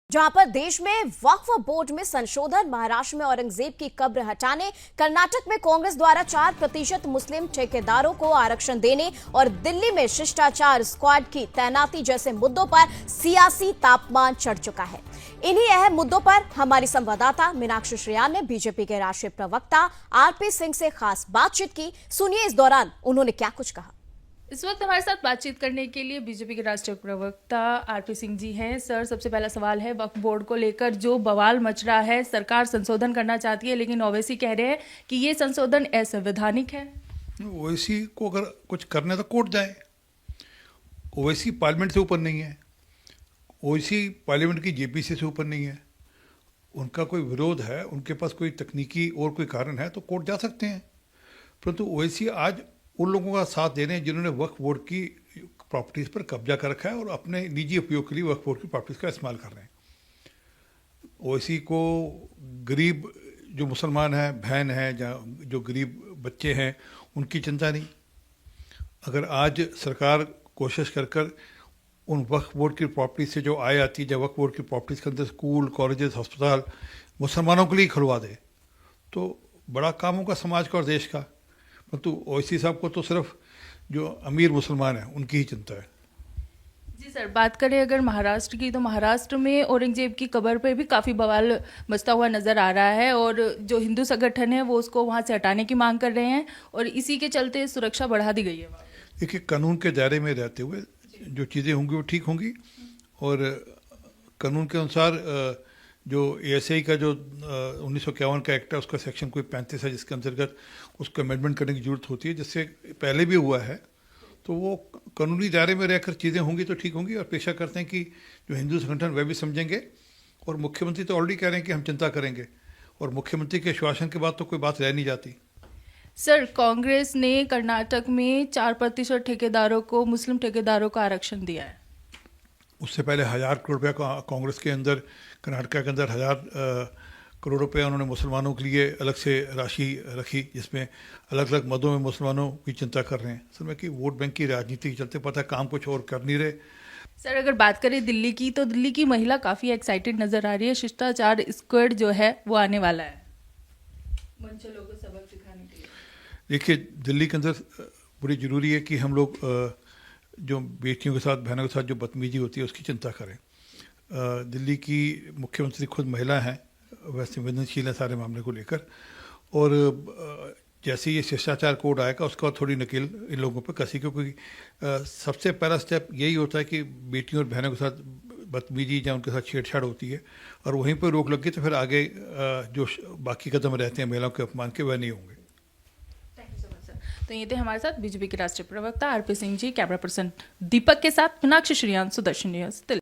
जहां पर देश में वक्फ बोर्ड में संशोधन, महाराष्ट्र में औरंगजेब की कब्र हटाने, कर्नाटक में कांग्रेस द्वारा 4% मुस्लिम ठेकेदारों को आरक्षण देने और दिल्ली में शिष्टाचार स्क्वाड की तैनाती जैसे मुद्दों पर सियासी तापमान चढ़ चुका है। इन्हीं अहम मुद्दों पर हमारी संवाददाता मीनाक्षी श्रेयान ने बीजेपी के राष्ट्रीय प्रवक्ता आरपी सिंह से खास बातचीत की। सुनिए इस दौरान उन्होंने क्या कुछ कहा। इस वक्त हमारे साथ बातचीत करने के लिए बीजेपी के राष्ट्रीय प्रवक्ता आरपी सिंह जी हैं। सर, सबसे पहला सवाल है वक्फ बोर्ड को लेकर जो बवाल मच रहा है। सरकार संशोधन करना चाहती है, लेकिन ओवैसी कह रहे हैं कि ये संशोधन असंवैधानिक है। ओवैसी को अगर कुछ करना तो कोर्ट जाए। ओवैसी पार्लियामेंट से ऊपर नहीं है, ओवैसी पार्लियामेंट की जेपीसी से ऊपर नहीं है। उनका कोई विरोध है, उनके पास कोई तकनीकी और कोई कारण है तो कोर्ट जा सकते हैं। परंतु ओवैसी आज उन लोगों का साथ दे रहे हैं जिन्होंने वक्फ बोर्ड की प्रॉपर्टीज़ पर कब्जा कर रखा है और अपने निजी उपयोग के लिए वक्फ बोर्ड की प्रॉपर्टीज़ का इस्तेमाल कर रहे हैं। ओवैसी को गरीब जो मुसलमान हैं, बहन हैं, जो गरीब बच्चे हैं, उनकी चिंता नहीं। अगर आज सरकार कोशिश कर कर उन वक्फ बोर्ड की प्रॉपर्टी से जो आय आती है, जब वक्फ बोर्ड की प्रॉपर्टीज़ के अंदर स्कूल, कॉलेजेस, अस्पताल मुसलमानों के लिए खुलवा दे तो बड़ा काम होगा समाज का और देश का। परंतु ओवैसी साहब को तो सिर्फ जो अमीर मुसलमान हैं उनकी ही चिंता है। जी सर, बात करें अगर महाराष्ट्र की, तो महाराष्ट्र में औरंगजेब की कब्र पे भी काफ़ी बवाल मचता हुआ नज़र आ रहा है और जो हिंदू संगठन है वो उसको वहाँ से हटाने की मांग कर रहे हैं और इसी के चलते सुरक्षा बढ़ा दी गई है। देखिए, कानून के दायरे में रहते हुए जो चीज़ें होंगी वो ठीक होंगी और कानून के अनुसार जो एएसआई का जो 1951 का एक्ट है उसका सेक्शन कोई 35 है जिसके अंतर्गत उसको अमेंडमेंट करने की जरूरत होती है, जिससे पहले भी हुआ है। तो वो कानूनी दायरे में रहकर चीज़ें होंगी तो ठीक होंगी और पेशा करते हैं कि जो हिंदू संगठन वह भी समझेंगे और मुख्यमंत्री तो ऑलरेडी कह रहे हैं कि हम चिंता करेंगे और मुख्यमंत्री के आश्वासन के बाद तो कोई बात रह नहीं जाती। सर, कांग्रेस ने कर्नाटक में 4% ठेकेदारों को, मुस्लिम ठेकेदारों को आरक्षण दिया है। उससे पहले 1000 करोड़ रुपया कांग्रेस के अंदर, कर्नाटक के अंदर 1000 करोड़ रुपया उन्होंने मुसलमानों के लिए अलग से राशि रखी, जिसमें अलग अलग मदों में मुसलमानों की चिंता कर रहे हैं। असल में कि वोट बैंक की राजनीति के चलते पता काम कुछ और कर नहीं रहे। सर, अगर बात करें दिल्ली की, तो दिल्ली की महिला काफ़ी एक्साइटेड नज़र आ रही है। शिष्टाचार स्क्वाड जो है वो आने वाला है मंचलों को सबक सिखाने के लिए। देखिए, दिल्ली के अंदर बड़ी ज़रूरी है कि हम लोग जो बेटियों के साथ, बहनों के साथ जो बदतमीजी होती है उसकी चिंता करें। दिल्ली की मुख्यमंत्री खुद महिला हैं, वह संवेदनशील है सारे मामले को लेकर और जैसे ये शिष्टाचार कोड आएगा उसके बाद थोड़ी नकेल इन लोगों पर कसी, क्योंकि सबसे पहला स्टेप यही होता है कि बेटियों और बहनों के साथ बदतमीजी या उनके साथ छेड़छाड़ होती है और वहीं पर रोक लग गई तो फिर आगे जो बाकी कदम रहते हैं महिलाओं के अपमान के, वह नहीं होंगे। तो ये थे हमारे साथ बीजेपी के राष्ट्रीय प्रवक्ता RP Singh ji. Camera person दीपक के साथ मीनाक्षी श्रेयान, सुदर्शन न्यूज़ दिल्ली।